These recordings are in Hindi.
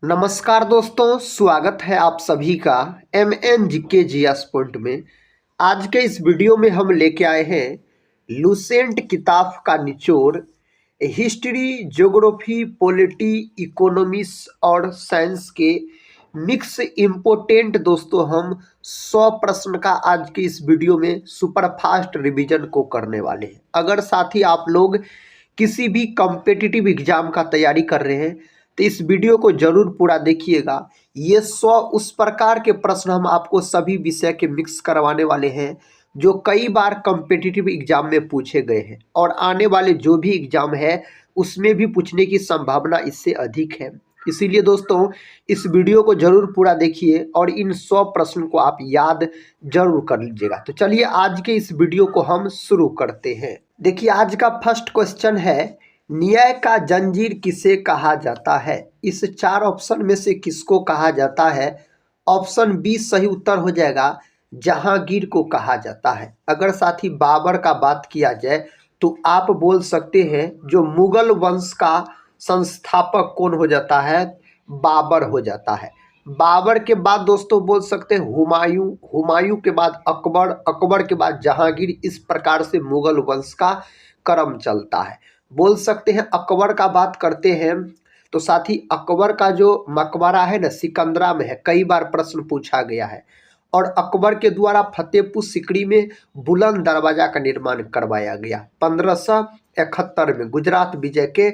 नमस्कार दोस्तों, स्वागत है आप सभी का एम एन जी के पॉइंट में। आज के इस वीडियो में हम लेके आए हैं लुसेंट किताब का निचोड़। हिस्ट्री, ज्योग्राफी, पॉलिटी, इकोनॉमिक्स और साइंस के मिक्स इम्पोर्टेंट दोस्तों हम 100 प्रश्न का आज के इस वीडियो में सुपर फास्ट रिवीजन को करने वाले हैं। अगर साथ ही आप लोग किसी भी कॉम्पिटिटिव एग्जाम का तैयारी कर रहे हैं तो इस वीडियो को जरूर पूरा देखिएगा। ये 100 उस प्रकार के प्रश्न हम आपको सभी विषय के मिक्स करवाने वाले हैं जो कई बार कॉम्पिटिटिव एग्जाम में पूछे गए हैं और आने वाले जो भी एग्जाम है उसमें भी पूछने की संभावना इससे अधिक है। इसीलिए दोस्तों इस वीडियो को जरूर पूरा देखिए और इन 100 प्रश्न को आप याद जरूर कर लीजिएगा। तो चलिए आज के इस वीडियो को हम शुरू करते हैं। देखिए आज का फर्स्ट क्वेश्चन है, न्याय का जंजीर किसे कहा जाता है? इस 4 ऑप्शन में से किसको कहा जाता है? ऑप्शन बी सही उत्तर हो जाएगा, जहांगीर को कहा जाता है। अगर साथ ही बाबर का बात किया जाए तो आप बोल सकते हैं जो मुगल वंश का संस्थापक कौन हो जाता है? बाबर हो जाता है। बाबर के बाद दोस्तों बोल सकते हैं हुमायूं, हुमायूं के बाद अकबर, अकबर के बाद जहांगीर। इस प्रकार से मुगल वंश का क्रम चलता है। बोल सकते हैं अकबर का बात करते हैं तो साथ ही अकबर का जो मकबरा है ना सिकंदरा में है, कई बार प्रश्न पूछा गया है। और अकबर के द्वारा फतेहपुर सिकरी में बुलंद दरवाजा का निर्माण करवाया गया 1571 में गुजरात विजय के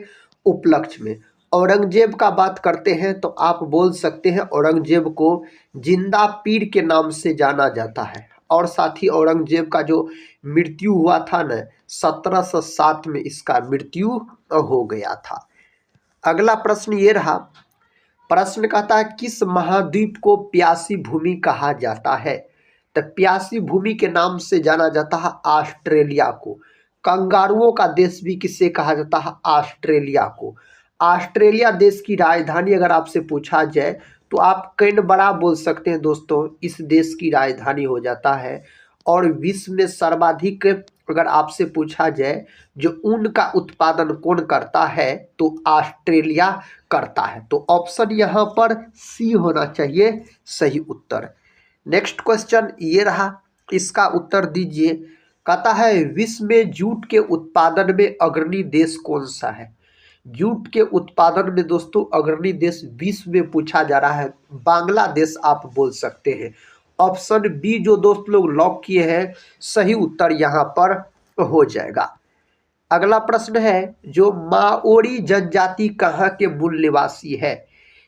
उपलक्ष्य में। औरंगजेब का बात करते हैं तो आप बोल सकते हैं औरंगजेब को जिंदा पीर के नाम से जाना जाता है। और साथ ही औरंगजेब का जो मृत्यु हुआ था ना 1707 में इसका मृत्यु हो गया था। अगला प्रश्न ये रहा, प्रश्न कहता है किस महाद्वीप को प्यासी भूमि कहा जाता है? तो प्यासी भूमि के नाम से जाना जाता है ऑस्ट्रेलिया को। कंगारुओं का देश भी किसे कहा जाता है? ऑस्ट्रेलिया को। ऑस्ट्रेलिया देश की राजधानी अगर आपसे पूछा जाए तो आप कैनबरा बोल सकते हैं दोस्तों, इस देश की राजधानी हो जाता है। और विश्व में सर्वाधिक अगर आपसे पूछा जाए जो ऊन का उत्पादन कौन करता है तो ऑस्ट्रेलिया करता है। तो ऑप्शन यहाँ पर सी होना चाहिए सही उत्तर। नेक्स्ट क्वेश्चन ये रहा, इसका उत्तर दीजिए। कहता है विश्व में जूट के उत्पादन में अग्रणी देश कौन सा है? जूट के उत्पादन में दोस्तों अग्रणी देश विश्व में पूछा जा रहा है, बांग्लादेश आप बोल सकते हैं। ऑप्शन बी जो दोस्त लोग लॉक किए हैं सही उत्तर यहाँ पर हो जाएगा। अगला प्रश्न है जो माओरी जनजाति कहाँ के मूल निवासी है?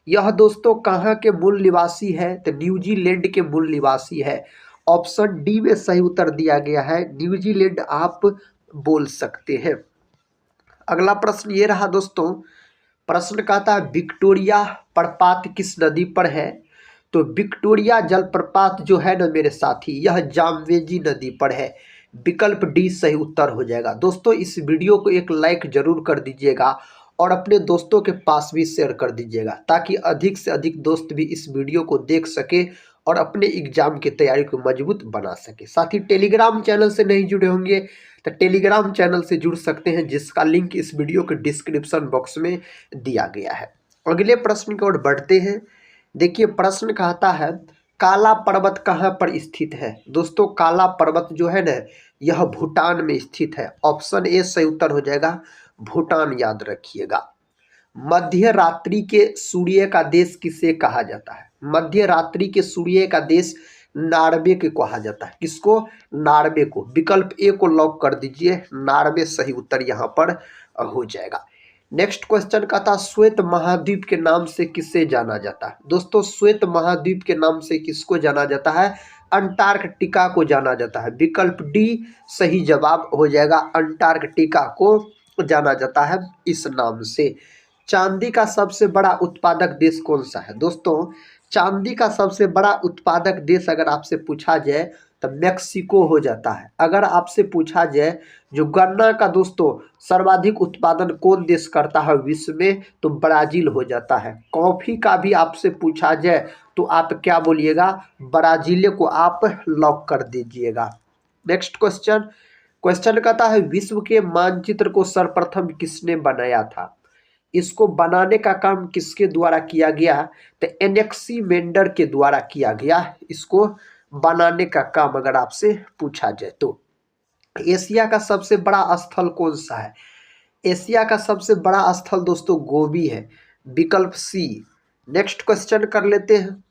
यह दोस्तों कहाँ के मूल निवासी है? तो न्यूजीलैंड के मूल निवासी है। ऑप्शन डी में सही उत्तर दिया गया है, न्यूजीलैंड आप बोल सकते हैं। अगला प्रश्न ये रहा दोस्तों, प्रश्न कहता है विक्टोरिया प्रपात किस नदी पर है? तो विक्टोरिया जलप्रपात जो है ना मेरे साथी, यह जाम्बेजी नदी पर है। विकल्प डी सही उत्तर हो जाएगा। दोस्तों इस वीडियो को एक लाइक जरूर कर दीजिएगा और अपने दोस्तों के पास भी शेयर कर दीजिएगा ताकि अधिक से अधिक दोस्त भी इस वीडियो को देख सके और अपने एग्जाम की तैयारी को मजबूत बना सके। साथ ही टेलीग्राम चैनल से नहीं जुड़े होंगे तो टेलीग्राम चैनल से जुड़ सकते हैं, जिसका लिंक इस वीडियो के डिस्क्रिप्शन बॉक्स में दिया गया है। अगले प्रश्न की ओर बढ़ते हैं। देखिए प्रश्न कहता है काला पर्वत कहाँ पर स्थित है? दोस्तों काला पर्वत जो है ना यह भूटान में स्थित है। ऑप्शन ए सही उत्तर हो जाएगा, भूटान याद रखिएगा। मध्य रात्रि के सूर्य का देश किसे कहा जाता है? मध्य रात्रि के सूर्य का देश नॉर्वे को कहा जाता है। किसको? नॉर्वे को। विकल्प ए को लॉक कर दीजिए, नॉर्वे सही उत्तर यहाँ पर हो जाएगा। नेक्स्ट क्वेश्चन का था श्वेत महाद्वीप के नाम से किसे जाना जाता है? दोस्तों श्वेत महाद्वीप के नाम से किसको जाना जाता है? अंटार्कटिका को जाना जाता है। विकल्प डी सही जवाब हो जाएगा, अंटार्कटिका को जाना जाता है इस नाम से। चांदी का सबसे बड़ा उत्पादक देश कौन सा है? दोस्तों चांदी का सबसे बड़ा उत्पादक देश अगर आपसे पूछा जाए तो मेक्सिको हो जाता है। अगर आपसे पूछा जाए जो गन्ना का दोस्तों सर्वाधिक उत्पादन कौन देश करता है विश्व में, तो ब्राजील हो जाता है। कॉफी का भी आपसे पूछा जाए तो आप क्या बोलिएगा? ब्राजील को आप लॉक कर दीजिएगा। नेक्स्ट क्वेश्चन, क्वेश्चन कहता है विश्व के मानचित्र को सर्वप्रथम किसने बनाया था? इसको बनाने का काम किसके द्वारा किया गया? तो एनेक्सीमेंडर के द्वारा किया गया इसको बनाने का काम, अगर आपसे पूछा जाए तो। एशिया का सबसे बड़ा स्थल कौन सा है? एशिया का सबसे बड़ा स्थल दोस्तों गोबी है, विकल्प सी। नेक्स्ट क्वेश्चन कर लेते हैं।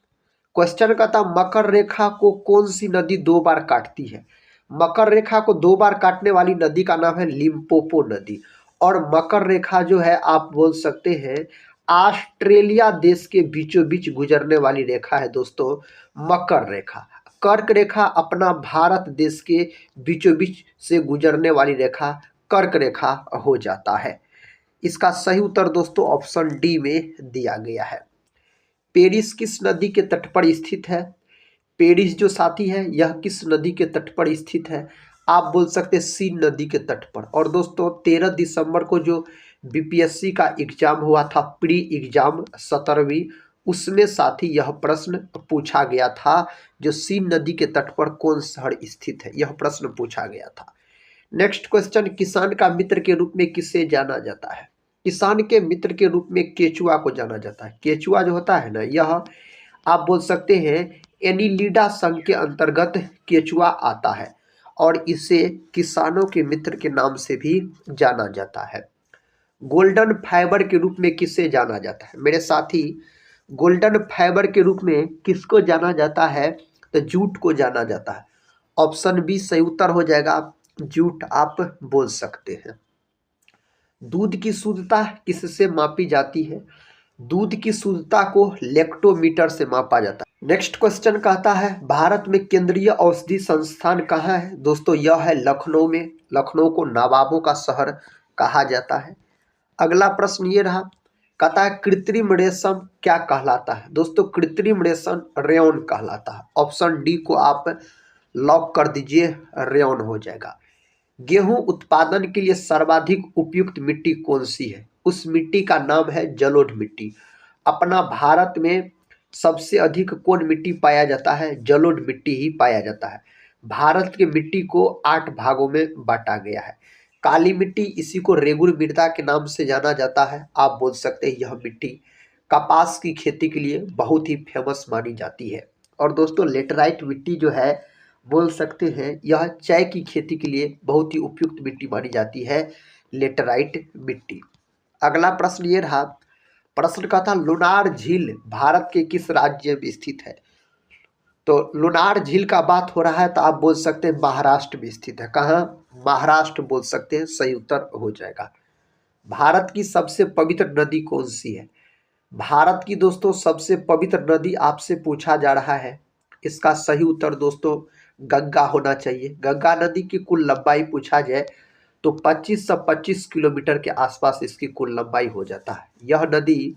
क्वेश्चन का था मकर रेखा को कौन सी नदी 2 बार काटती है? मकर रेखा को 2 बार काटने वाली नदी का नाम है लिम्पोपो नदी। और मकर रेखा जो है आप बोल सकते हैं ऑस्ट्रेलिया देश के बीचों बीच गुजरने वाली रेखा है दोस्तों मकर रेखा। कर्क रेखा अपना भारत देश के बीचों बीच से गुजरने वाली रेखा कर्क रेखा हो जाता है। इसका सही उत्तर दोस्तों ऑप्शन डी में दिया गया है। पेरिस किस नदी के तट पर स्थित है? पेरिस जो साथी है यह किस नदी के तट पर स्थित है? आप बोल सकते हैं सीन नदी के तट पर। और दोस्तों 13 दिसंबर को जो बीपीएससी का एग्जाम हुआ था, प्री एग्जाम 17वीं, उसमें साथी यह प्रश्न पूछा गया था, जो सीन नदी के तट पर कौन शहर स्थित है, यह प्रश्न पूछा गया था। नेक्स्ट क्वेश्चन, किसान का मित्र के रूप में किसे जाना जाता है? किसान के मित्र के रूप में केचुआ को जाना जाता है। केचुआ जो होता है ना, यह आप बोल सकते हैं एनीलिडा संघ के अंतर्गत केचुआ आता है और इसे किसानों के मित्र के नाम से भी जाना जाता है। गोल्डन फाइबर के रूप में किसे जाना जाता है? मेरे साथी, गोल्डन फाइबर के रूप में किसको जाना जाता है? तो जूट को जाना जाता है। ऑप्शन बी सही उत्तर हो जाएगा, जूट आप बोल सकते हैं। दूध की शुद्धता किससे मापी जाती है? दूध की शुद्धता को लैक्टोमीटर से मापा जाता है। नेक्स्ट क्वेश्चन कहता है भारत में केंद्रीय औषधि संस्थान कहाँ है? दोस्तों यह है लखनऊ में। लखनऊ को नवाबों का शहर कहा जाता है। अगला प्रश्न ये रहा, कहता है कृत्रिम रेशम क्या कहलाता है? दोस्तों कृत्रिम रेशम रेयॉन कहलाता है। ऑप्शन डी को आप लॉक कर दीजिए, रेयॉन हो जाएगा। गेहूं उत्पादन के लिए सर्वाधिक उपयुक्त मिट्टी कौन सी है? उस मिट्टी का नाम है जलोढ़ मिट्टी। अपना भारत में सबसे अधिक कौन मिट्टी पाया जाता है? जलोढ़ मिट्टी ही पाया जाता है। भारत के मिट्टी को 8 भागों में बांटा गया है। काली मिट्टी, इसी को रेगुर मृदा के नाम से जाना जाता है। आप बोल सकते हैं यह मिट्टी कपास की खेती के लिए बहुत ही फेमस मानी जाती है। और दोस्तों लेटराइट मिट्टी जो है बोल सकते हैं यह चाय की खेती के लिए बहुत ही उपयुक्त मिट्टी मानी जाती है, लेटराइट मिट्टी। अगला प्रश्न ये रहा, प्रश्न का था लुनार झील भारत के किस राज्य में स्थित है? तो लुनार झील का बात हो रहा है तो आप बोल सकते हैं महाराष्ट्र में स्थित है। कहाँ? महाराष्ट्र बोल सकते हैं, सही उत्तर हो जाएगा। भारत की सबसे पवित्र नदी कौन सी है? भारत की दोस्तों सबसे पवित्र नदी आपसे पूछा जा रहा है। इसका सही उत्तर दोस्तों गंगा होना चाहिए। गंगा नदी की कुल लंबाई पूछा जाए तो 25 से 25 किलोमीटर के आसपास इसकी कुल लंबाई हो जाता है। यह नदी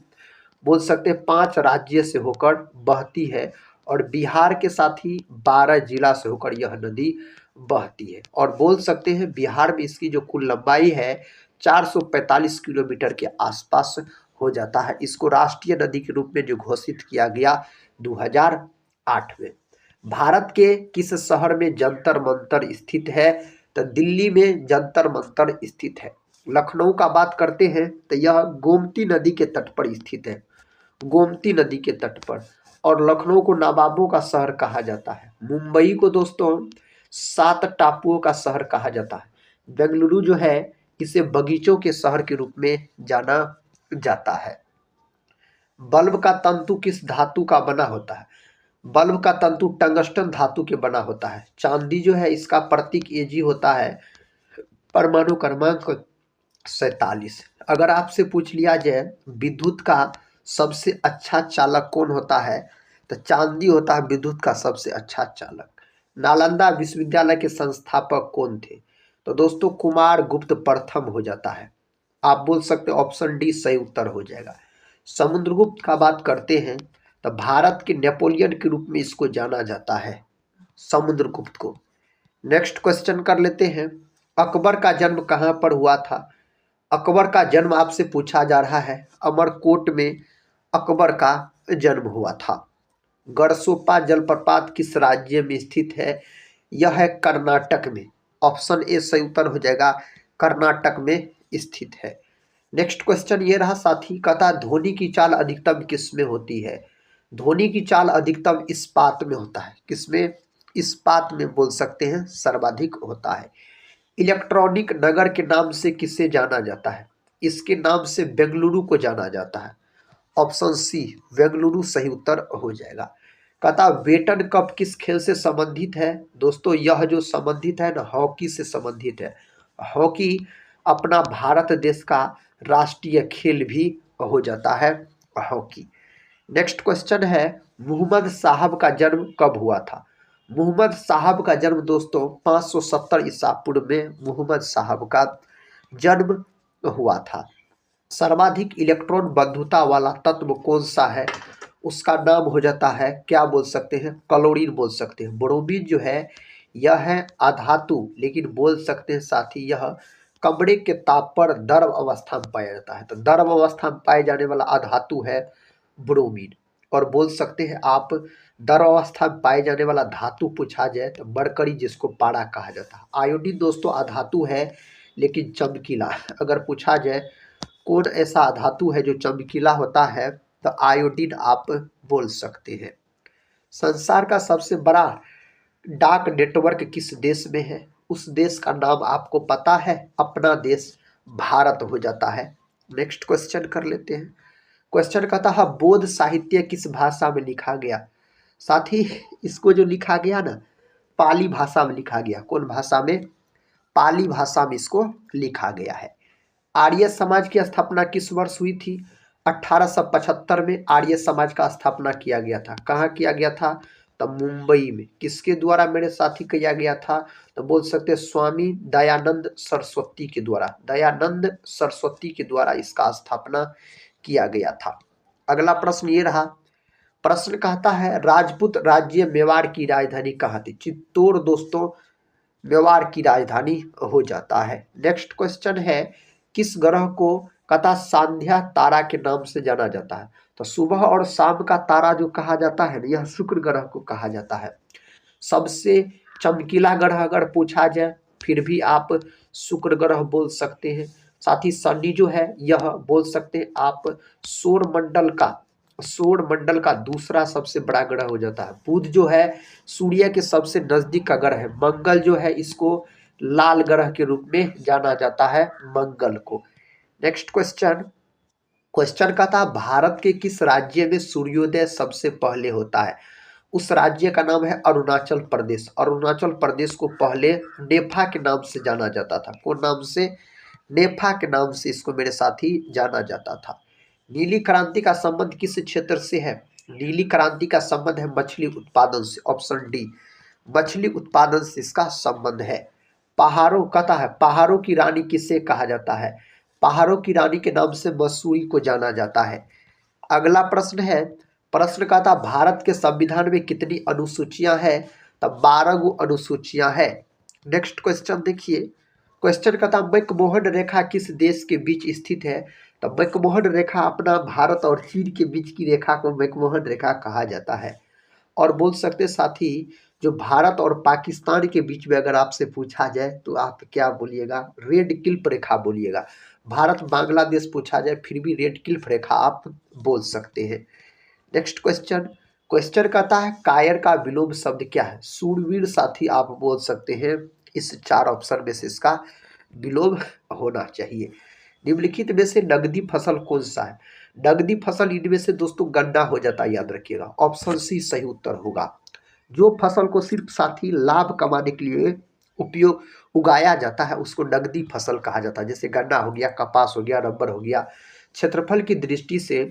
बोल सकते हैं 5 राज्य से होकर बहती है और बिहार के साथ ही 12 जिला से होकर यह नदी बहती है। और बोल सकते हैं बिहार में इसकी जो कुल लंबाई है 445 किलोमीटर के आसपास हो जाता है। इसको राष्ट्रीय नदी के रूप में जो घोषित किया गया 2008 में। भारत के किस शहर में जंतर मंतर स्थित है? तो दिल्ली में जंतर मंतर स्थित है। लखनऊ का बात करते हैं तो यह गोमती नदी के तट पर स्थित है, गोमती नदी के तट पर। और लखनऊ को नवाबों का शहर कहा जाता है। मुंबई को दोस्तों 7 टापुओं का शहर कहा जाता है। बेंगलुरु जो है इसे बगीचों के शहर के रूप में जाना जाता है। बल्ब का तंतु किस धातु का बना होता है? बल्ब का तंतु टंगस्टन धातु के बना होता है। चांदी जो है इसका प्रतीक एजी होता है, परमाणु क्रमांक 47। अगर आपसे पूछ लिया जाए विद्युत का सबसे अच्छा चालक कौन होता है, तो चांदी होता है विद्युत का सबसे अच्छा चालक। नालंदा विश्वविद्यालय के संस्थापक कौन थे? तो दोस्तों कुमार गुप्त प्रथम हो जाता है। आप बोल सकते ऑप्शन डी सही उत्तर हो जाएगा। समुद्रगुप्त का बात करते हैं तो भारत के नेपोलियन के रूप में इसको जाना जाता है, समुद्रगुप्त को। नेक्स्ट क्वेश्चन कर लेते हैं, अकबर का जन्म कहाँ पर हुआ था? अकबर का जन्म आपसे पूछा जा रहा है, अमरकोट में अकबर का जन्म हुआ था। गढ़सोपा जलप्रपात किस राज्य में स्थित है? यह है कर्नाटक में। ऑप्शन ए सही उत्तर हो जाएगा, कर्नाटक में स्थित है। नेक्स्ट क्वेश्चन ये रहा साथी, कहता धोनी की चाल अधिकतम किस में होती है? धोनी की चाल अधिकतम इस्पात में होता है। किसमें? इस्पात में बोल सकते हैं सर्वाधिक होता है। इलेक्ट्रॉनिक नगर के नाम से किसे जाना जाता है? इसके नाम से बेंगलुरु को जाना जाता है। ऑप्शन सी बेंगलुरु सही उत्तर हो जाएगा। कहता बेटन कप किस खेल से संबंधित है? दोस्तों यह जो संबंधित है ना, हॉकी से संबंधित है। हॉकी अपना भारत देश का राष्ट्रीय खेल भी हो जाता है हॉकी। नेक्स्ट क्वेश्चन है, मुहम्मद साहब का जन्म कब हुआ था? मुहम्मद साहब का जन्म दोस्तों 570 ईसा पूर्व में मुहम्मद साहब का जन्म हुआ था। सर्वाधिक इलेक्ट्रॉन बंधुता वाला तत्व कौन सा है? उसका नाम हो जाता है, क्या बोल सकते हैं, क्लोरीन बोल सकते हैं। ब्रोमीन जो है यह है अधातु, लेकिन बोल सकते हैं साथी यह कमरे के ताप पर द्रव अवस्था में पाया जाता है। तो द्रव अवस्था में पाए जाने वाला अधातु है ब्रोमीन। और बोल सकते हैं आप द्रव अवस्था में पाए जाने वाला धातु पूछा जाए तो मरकरी, जिसको पारा कहा जाता है। आयोडीन दोस्तों अधातु है लेकिन चमकीला। अगर पूछा जाए कौन ऐसा धातु है जो चमकीला होता है, तो आयोडीन आप बोल सकते हैं। संसार का सबसे बड़ा डाक नेटवर्क किस देश में है? उस देश का नाम आपको पता है, अपना देश भारत हो जाता है। नेक्स्ट क्वेश्चन कर लेते हैं। क्वेश्चन कहता है बौद्ध साहित्य किस भाषा में लिखा गया? साथी इसको जो लिखा गया ना, पाली भाषा में लिखा गया। कौन भाषा में? पाली भाषा में इसको लिखा गया है। आर्य समाज की स्थापना किस वर्ष हुई थी? 1875 में आर्य समाज का स्थापना किया गया था। कहाँ किया गया था? तो मुंबई में। किसके द्वारा मेरे साथी किया गया था? तो बोल सकते हैं स्वामी दयानंद सरस्वती के द्वारा। दयानंद सरस्वती के द्वारा इसका स्थापना किया गया था। अगला प्रश्न ये रहा। प्रश्न कहता है राजपूत राज्य मेवाड़ की राजधानी कहाँ थी? चित्तौड़ दोस्तों मेवाड़ की राजधानी हो जाता है। नेक्स्ट क्वेश्चन है किस ग्रह को कथा सांध्या तारा के नाम से जाना जाता है? तो सुबह और शाम का तारा जो कहा जाता है यह शुक्र ग्रह को कहा जाता है। सबसे चमकीला ग्रह अगर पूछा जाए फिर भी आप शुक्र ग्रह बोल सकते हैं। साथ ही शनि जो है यह बोल सकते हैं आप सौर मंडल का दूसरा सबसे बड़ा ग्रह हो जाता है। बुध जो है सूर्य के सबसे नजदीक का ग्रह है। मंगल जो है इसको लाल ग्रह के रूप में जाना जाता है मंगल को। Next question. क्वेश्चन का था भारत के किस राज्य में सूर्योदय सबसे पहले होता है? उस राज्य का नाम है अरुणाचल प्रदेश। अरुणाचल प्रदेश को पहले नेफा के नाम से जाना जाता था। कौन नाम से? नेफा के नाम से इसको मेरे साथी जाना जाता था। नीली क्रांति का संबंध किस क्षेत्र से है? नीली क्रांति का संबंध है मछली उत्पादन से। ऑप्शन डी मछली उत्पादन से इसका संबंध है। पहाड़ों कहता है पहाड़ों की रानी किसे कहा जाता है? पहाड़ों की रानी के नाम से मसूरी को जाना जाता है। अगला प्रश्न है। प्रश्न का था भारत के संविधान में कितनी अनुसूचियां हैं? तब 12 अनुसूचियां हैं। नेक्स्ट क्वेश्चन देखिए। क्वेश्चन का था मैकमोहन रेखा किस देश के बीच स्थित है? तो मैकमोहन रेखा अपना भारत और चीन के बीच की रेखा को मैकमोहन रेखा कहा जाता है। और बोल सकते साथी जो भारत और पाकिस्तान के बीच में अगर आपसे पूछा जाए तो आप क्या बोलिएगा? रेड क्लिफ रेखा बोलिएगा। भारत बांग्लादेश पूछा जाए फिर भी रेड क्लिफ रेखा आप बोल सकते हैं। Next question. क्वेश्चन कहता है कायर का विलोम शब्द क्या है? शूरवीर साथी आप बोल सकते हैं। इस 4 ऑप्शन में से इसका विलोम होना चाहिए। निम्नलिखित में से नगदी फसल कौन सा है? नगदी फसल इनमें से दोस्तों गन्ना हो जाता है, याद रखिएगा। ऑप्शन सी सही उत्तर होगा। जो फसल को सिर्फ साथी लाभ कमाने के लिए उपयोग उगाया जाता है उसको नगदी फसल कहा जाता है। जैसे गन्ना हो गया, कपास हो गया, रबर हो गया। क्षेत्रफल की दृष्टि से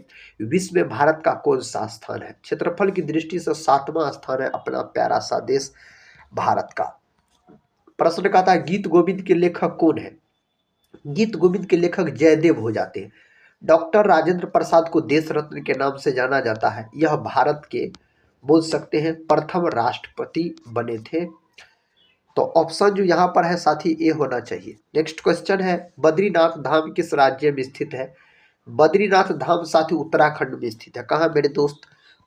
विश्व में भारत का कौन सा स्थान है? क्षेत्रफल की दृष्टि से 7वां स्थान है अपना प्यारा सा देश भारत का। प्रश्न का था गीत गोविंद के लेखक कौन है? गीत गोविंद के लेखक जयदेव हो जाते हैं। डॉक्टर राजेंद्र प्रसाद को देश रत्न के नाम से जाना जाता है। यह भारत के बोल सकते हैं प्रथम राष्ट्रपति बने थे। तो ऑप्शन जो यहाँ पर है साथी ए होना चाहिए। नेक्स्ट क्वेश्चन है बद्रीनाथ धाम किस राज्य में स्थित है? बद्रीनाथ धाम साथी उत्तराखंड में स्थित है। कहाँ मेरे दोस्त?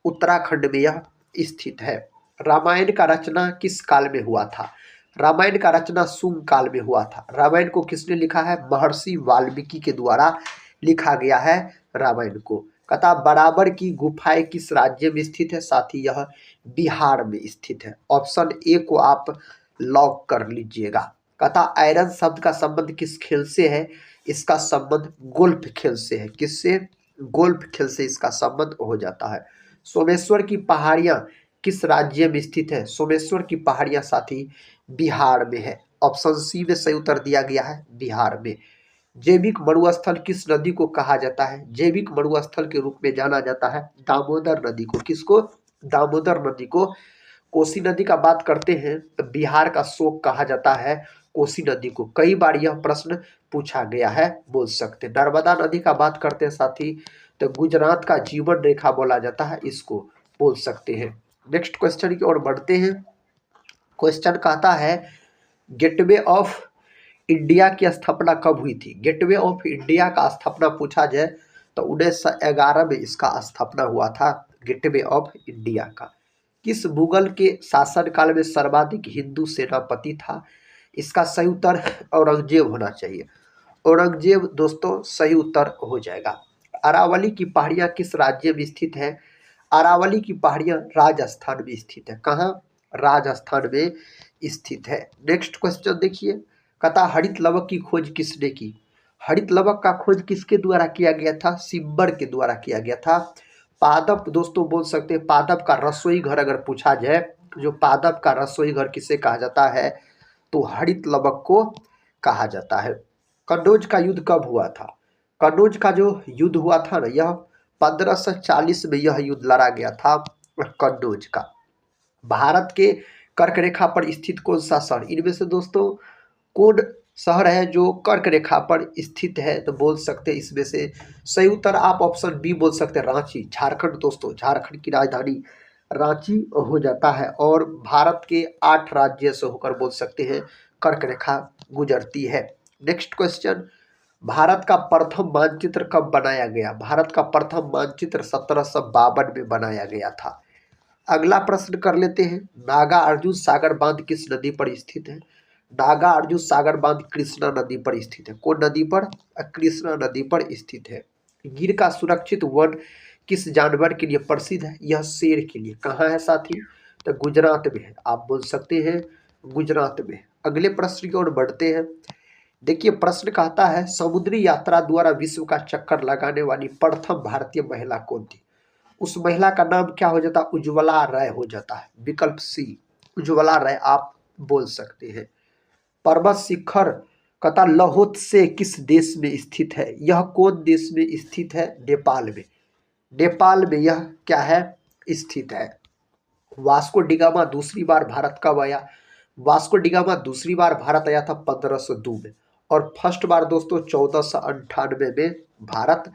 उत्तराखंड में यह स्थित है। रामायण का रचना किस काल में हुआ था? रामायण का रचना शुंग काल में हुआ था। रामायण को किसने लिखा है? महर्षि वाल्मीकि के द्वारा लिखा गया है रामायण को। कथा बराबर की गुफाएं किस राज्य में स्थित है? साथी यह बिहार में स्थित है। ऑप्शन ए को आप लॉक कर लीजिएगा। कथा आयरन शब्द का संबंध किस खेल से है? इसका संबंध गोल्फ खेल से है। किससे? गोल्फ खेल से इसका संबंध हो जाता है। सोमेश्वर की पहाड़ियां किस राज्य में स्थित है? सोमेश्वर की पहाड़ियां साथी बिहार में है। ऑप्शन सी में सही उत्तर दिया गया है बिहार में। जैविक मरुस्थल किस नदी को कहा जाता है? जैविक मरुस्थल के रूप में जाना जाता है दामोदर नदी को। किसको? दामोदर नदी को। कोसी नदी का बात करते हैं तो बिहार का शोक कहा जाता है कोसी नदी को। कई बार यह प्रश्न पूछा गया है, बोल सकते हैं। नर्मदा नदी का बात करते हैं साथी तो गुजरात का जीवन रेखा बोला जाता है, इसको बोल सकते हैं। नेक्स्ट क्वेश्चन की ओर बढ़ते हैं। क्वेश्चन कहता है गेटवे ऑफ इंडिया की स्थापना कब हुई थी? गेटवे ऑफ इंडिया का स्थापना पूछा जाए तो 1911 में इसका स्थापना हुआ था, गेटवे ऑफ इंडिया का। किस मुगल के शासनकाल में सर्वाधिक हिंदू सेनापति था? इसका सही उत्तर औरंगजेब होना चाहिए। औरंगजेब दोस्तों सही उत्तर हो जाएगा। अरावली की पहाड़ियां किस राज्य में स्थित है? अरावली की पहाड़ियां राजस्थान में स्थित है। कहाँ? राजस्थान में स्थित है। नेक्स्ट क्वेश्चन देखिए। कथा हरित लवक की खोज किसने की? हरित लवक का खोज किसके द्वारा किया गया था? सिब्बर के द्वारा किया गया था। पादप दोस्तों बोल सकते हैं, पादप का रसोई घर अगर पूछा जाए, जो पादप का रसोई घर किसे कहा जाता है? तो हरित लवक को कहा जाता है। कन्नौज का युद्ध कब हुआ था? कन्नौज का जो युद्ध हुआ था ना, यह 1540 में यह युद्ध लड़ा गया था कन्नौज का। भारत के कर्क रेखा पर स्थित कौन सा शहर? इनमें से दोस्तों कौन शहर है जो कर्क रेखा पर स्थित है? तो बोल सकते हैं इसमें से सही उत्तर आप ऑप्शन बी बोल सकते हैं, रांची। झारखंड दोस्तों, झारखंड की राजधानी रांची हो जाता है और भारत के 8 राज्य से होकर बोल सकते हैं कर्क रेखा गुजरती है। Next question. भारत का प्रथम मानचित्र कब बनाया गया? भारत का प्रथम मानचित्र 1752 में बनाया गया था। अगला प्रश्न कर लेते हैं। नागा अर्जुन सागर बांध किस नदी पर स्थित है? नागा अर्जुन सागर बांध कृष्णा नदी पर स्थित है। कौन नदी पर? कृष्णा नदी पर स्थित है। गिर का सुरक्षित वन किस जानवर के लिए प्रसिद्ध है? यह शेर के लिए। कहाँ है साथी? तो गुजरात में है। आप बोल सकते हैं गुजरात में। अगले प्रश्न की ओर बढ़ते हैं। देखिए प्रश्न कहता है समुद्री यात्रा द्वारा विश्व का चक्कर लगाने वाली प्रथम भारतीय महिला कौन थी? उस महिला का नाम क्या हो जाता है? उज्ज्वला राय हो जाता है। विकल्प सी उज्ज्वला राय आप बोल सकते हैं। पर्वत शिखर कथा लाओत्से किस देश में स्थित है? यह कौन देश में स्थित है? नेपाल में। नेपाल में यह क्या है? स्थित है। वास्को डिगामा दूसरी बार भारत कब आया? वास्को डिगामा दूसरी बार भारत आया था 1502 में और फर्स्ट बार दोस्तों 1498 में भारत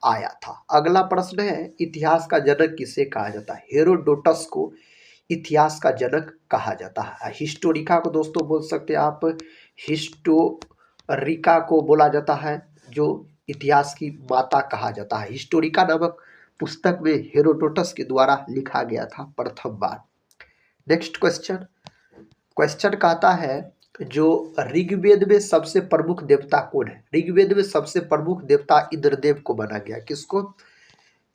आया था। अगला प्रश्न है इतिहास का जनक किसे कहा जाता है? हेरोडोटस को इतिहास का जनक कहा जाता है। हिस्टोरिका को दोस्तों बोल सकते हैं आप, हिस्टोरिका को बोला जाता है जो इतिहास की माता कहा जाता है। हिस्टोरिका नामक पुस्तक में हेरोडोटस के द्वारा लिखा गया था प्रथम बार। Next question. क्वेश्चन कहता है जो ऋग्वेद में सबसे प्रमुख देवता कौन है? ऋग्वेद में सबसे प्रमुख देवता इंद्रदेव को माना गया। किसको?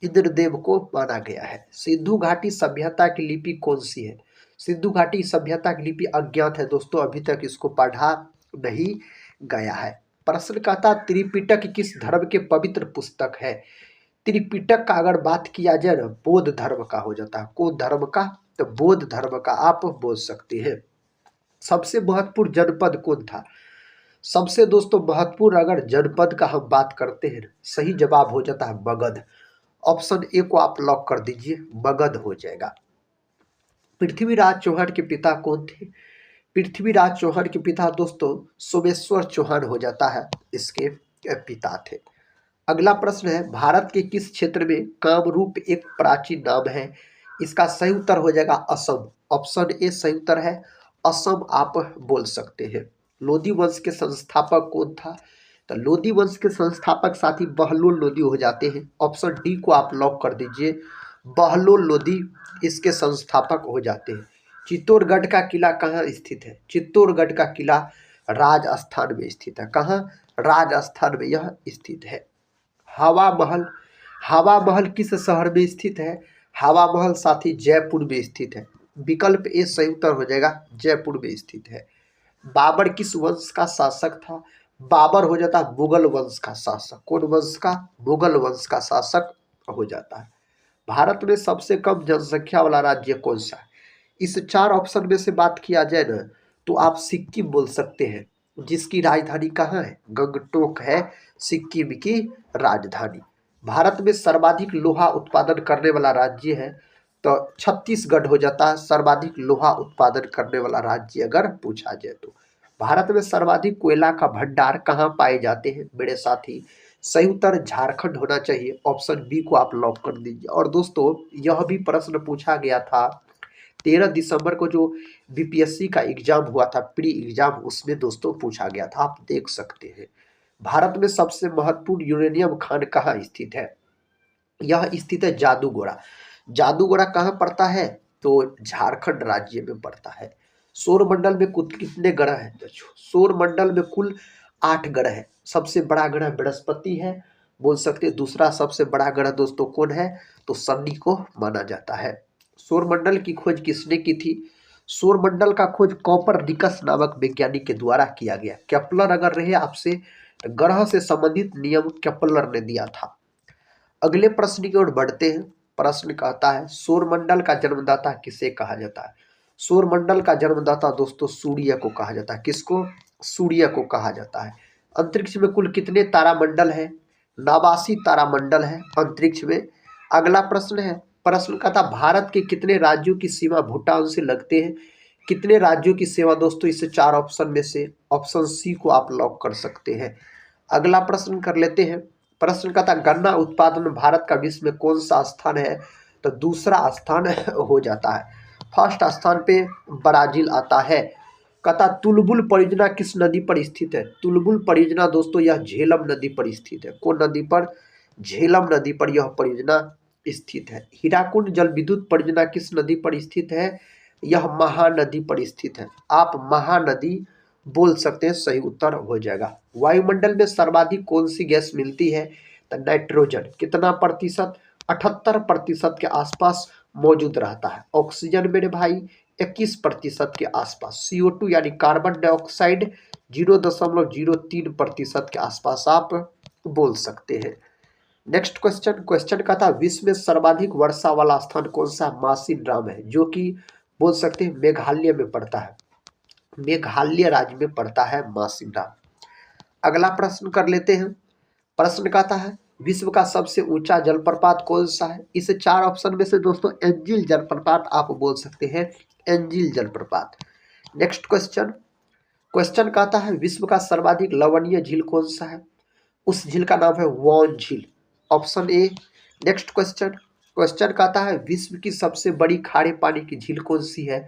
इंद्रदेव को माना गया है। सिंधु घाटी सभ्यता की लिपि कौन सी है? सिंधु घाटी सभ्यता की लिपि अज्ञात है दोस्तों, अभी तक इसको पढ़ा नहीं गया है। प्रश्न कहता त्रिपिटक किस धर्म के पवित्र पुस्तक है? त्रिपिटक का अगर बात किया जाए ना, बौद्ध धर्म का हो जाता है। कौन धर्म का? तो बौद्ध धर्म का आप बोल सकते हैं। सबसे महत्वपूर्ण जनपद कौन था? सबसे दोस्तों महत्वपूर्ण अगर जनपद का हम बात करते हैं, सही जवाब हो जाता है मगध। ऑप्शन ए को आप लॉक कर दीजिए, मगध हो जाएगा। पृथ्वीराज चौहान के पिता कौन थे? पृथ्वीराज चौहान के पिता दोस्तों सोमेश्वर चौहान हो जाता है, इसके पिता थे। अगला प्रश्न है भारत के किस क्षेत्र में कामरूप एक प्राचीन नाम है? इसका सही उत्तर हो जाएगा असम। ऑप्शन ए सही उत्तर है असम आप बोल सकते हैं। लोधी वंश के संस्थापक कौन था? तो लोधी वंश के संस्थापक साथी बहलोल लोधी हो जाते हैं। ऑप्शन डी को आप लॉक कर दीजिए, बहलोल लोधी इसके संस्थापक हो जाते हैं। चित्तौड़गढ़ का किला कहाँ स्थित है? चित्तौड़गढ़ का किला राजस्थान में स्थित है। कहाँ? राजस्थान में यह स्थित है। हवा महल, हवा महल किस शहर में स्थित है? हवा महल साथी जयपुर में स्थित है। विकल्प ए सही उत्तर हो जाएगा, जयपुर में स्थित है। बाबर किस वंश का शासक था? बाबर हो जाता है मुगल वंश का शासक। कौन वंश का? मुगल वंश का शासक हो जाता है। भारत में सबसे कम जनसंख्या वाला राज्य कौन सा है? इस चार ऑप्शन में से बात किया जाए ना तो आप सिक्किम बोल सकते हैं, जिसकी राजधानी कहाँ है? गंगटोक है सिक्किम की राजधानी। भारत में सर्वाधिक लोहा उत्पादन करने वाला राज्य है तो छत्तीसगढ़ हो जाता है सर्वाधिक लोहा उत्पादन करने वाला राज्य अगर पूछा जाए तो। भारत में सर्वाधिक कोयला का भंडार कहाँ पाए जाते हैं मेरे साथी? सही उत्तर झारखंड होना चाहिए। ऑप्शन बी को आप लॉक कर दीजिए। और दोस्तों यह भी प्रश्न पूछा गया था 13 दिसंबर को जो बीपीएससी का एग्जाम हुआ था, प्री एग्जाम, उसमें दोस्तों पूछा गया था, आप देख सकते हैं। भारत में सबसे महत्वपूर्ण यूरेनियम खान कहाँ स्थित है? यह स्थित है जादूगोड़ा। जादूगोड़ा कहाँ पड़ता है? तो झारखंड राज्य में पड़ता है। सौरमंडल में कुल कितने ग्रह हैं? तो सौरमंडल में कुल 8 ग्रह है। सबसे बड़ा ग्रह बृहस्पति है बोल सकते हैं। दूसरा सबसे बड़ा ग्रह दोस्तों कौन है? तो शनि को माना जाता है। सौरमंडल की खोज किसने की थी? सौरमंडल का खोज कॉपरनिकस नामक वैज्ञानिक के द्वारा किया गया। केपलर अगर रहे आपसे, तो ग्रह से संबंधित नियम केपलर ने दिया था। अगले प्रश्न की ओर बढ़ते हैं। प्रश्न कहता है सौरमंडल का जन्मदाता किसे कहा जाता है? सौरमंडल का जन्मदाता दोस्तों सूर्य को कहा जाता है। किसको? सूर्य को कहा जाता है। अंतरिक्ष में कुल कितने तारामंडल है? 89 तारामंडल है अंतरिक्ष में। अगला प्रश्न है, प्रश्न कहता भारत के कितने राज्यों की सीमा भूटान से लगते हैं? कितने राज्यों की सीमा दोस्तों? इस चार ऑप्शन में से ऑप्शन सी को आप लॉक कर सकते हैं। अगला प्रश्न कर लेते हैं। प्रश्न कहता गन्ना उत्पादन में भारत का विश्व में कौन सा स्थान है? तो दूसरा स्थान हो जाता है। फर्स्ट स्थान पे ब्राजील आता है। कहता तुलबुल परियोजना किस नदी पर स्थित है? तुलबुल परियोजना दोस्तों यह झेलम नदी पर स्थित है। कौन नदी पर? झेलम नदी पर यह परियोजना स्थित है। हीराकुंड जल विद्युत परियोजना किस नदी पर स्थित है? यह महानदी पर स्थित है। आप महानदी बोल सकते हैं, सही उत्तर हो जाएगा। वायुमंडल में सर्वाधिक कौन सी गैस मिलती है? तो नाइट्रोजन। कितना प्रतिशत? 78% के आसपास मौजूद रहता है। ऑक्सीजन मेरे भाई 21% के आसपास। CO2 यानी कार्बन डाइऑक्साइड 0.03% के आसपास आप बोल सकते हैं। नेक्स्ट क्वेश्चन, क्वेश्चन का था विश्व में सर्वाधिक वर्षा वाला स्थान कौन सा? मासिनराम है, जो कि बोल सकते हैं मेघालय में पड़ता है। मेघालय राज्य में पड़ता है मासिनराम। अगला प्रश्न कर लेते हैं। प्रश्न कहता है विश्व का सबसे ऊंचा जलप्रपात कौन सा है? इस चार ऑप्शन में से दोस्तों एंजिल जलप्रपात आप बोल सकते हैं, एंजिल जलप्रपात। नेक्स्ट क्वेश्चन, क्वेश्चन कहता है विश्व का सर्वाधिक लवणीय झील कौन सा है? उस झील का नाम है वॉन झील, option A. Next question, question कहता है विश्व की सबसे बड़ी खारे पानी की झील कौन सी है?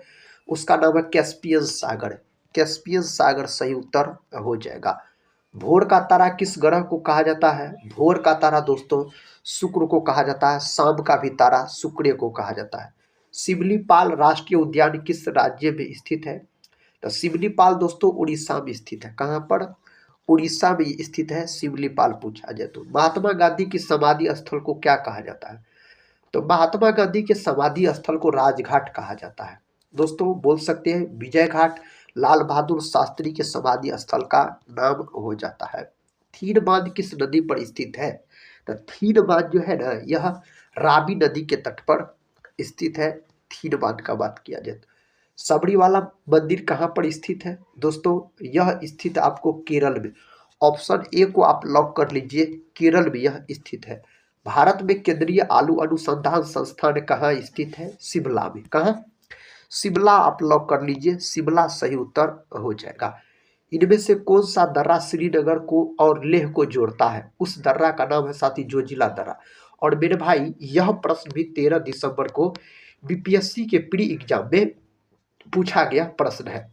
उसका नाम है कैस्पियन सागर। कैस्पियन सागर सही उत्तर हो जाएगा। भोर का तारा किस ग्रह को कहा जाता है? भोर का तारा दोस्तों शुक्र को कहा जाता है। शाम का भी तारा शुक्र को कहा जाता है। सिमलीपाल राष्ट्रीय उद्यान किस राज्य में स्थित है? तो सिमलीपाल दोस्तों उड़ीसा में स्थित है। कहाँ पर? उड़ीसा में स्थित है सिमलीपाल पूछा जाए तो। महात्मा गांधी की समाधि स्थल को क्या कहा जाता है? तो महात्मा गांधी के समाधि स्थल को राजघाट कहा जाता है। दोस्तों बोल सकते हैं विजय घाट लाल बहादुर शास्त्री के समाधि स्थल का नाम हो जाता है। थीन बांध किस नदी पर स्थित है? तो थीन बांध जो है ना यह रावी नदी के तट पर स्थित है। थीन बांध का बात किया जाए तो सबरीवाला मंदिर कहाँ पर स्थित है? दोस्तों यह स्थित आपको केरल में। ऑप्शन ए को आप लॉक कर लीजिए, केरल में यह स्थित है। भारत में केंद्रीय आलू अनुसंधान संस्थान कहाँ स्थित है? शिमला में। कहाँ? शिमला आप लॉक कर लीजिए, शिमला सही उत्तर हो जाएगा। इनमें से कौन सा दर्रा श्रीनगर को और लेह को जोड़ता है? उस दर्रा का नाम है साथी जोजिला दर्रा। और मेरे भाई यह प्रश्न भी 13 दिसंबर को बीपीएससी के प्री एग्जाम में पूछा गया प्रश्न है।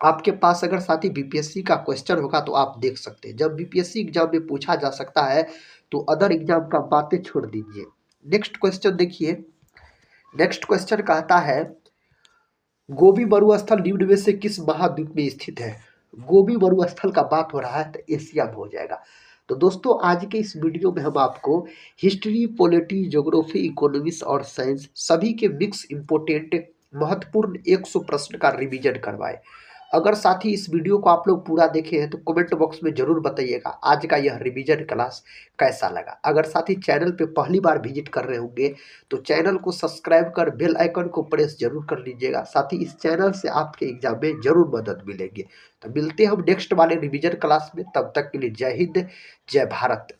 आपके पास अगर साथी बीपीएससी का क्वेश्चन होगा तो आप देख सकते हैं। जब बीपीएससी एग्जाम में पूछा जा सकता है तो अदर एग्जाम का बातें छोड़ दीजिए। नेक्स्ट क्वेश्चन देखिए। नेक्स्ट क्वेश्चन कहता है गोबी मरुस्थल निम्न में से किस महाद्वीप में स्थित है? गोबी मरुस्थल का बात हो रहा है तो एशिया में हो जाएगा। तो दोस्तों आज के इस वीडियो में हम आपको हिस्ट्री, पॉलिटी, ज्योग्राफी, इकोनॉमिक्स और साइंस सभी के मिक्स इम्पोर्टेंट महत्वपूर्ण 100 प्रश्न का रिवीजन करवाए। अगर साथ ही इस वीडियो को आप लोग पूरा देखे हैं तो कमेंट बॉक्स में जरूर बताइएगा आज का यह रिवीजन क्लास कैसा लगा। अगर साथ ही चैनल पे पहली बार विजिट कर रहे होंगे तो चैनल को सब्सक्राइब कर बेल आइकन को प्रेस जरूर कर लीजिएगा। साथ ही इस चैनल से आपके एग्जाम में जरूर मदद मिलेगी। तो मिलते हैं हम नेक्स्ट वाले रिवीजन क्लास में, तब तक के लिए जय हिंद, जय भारत।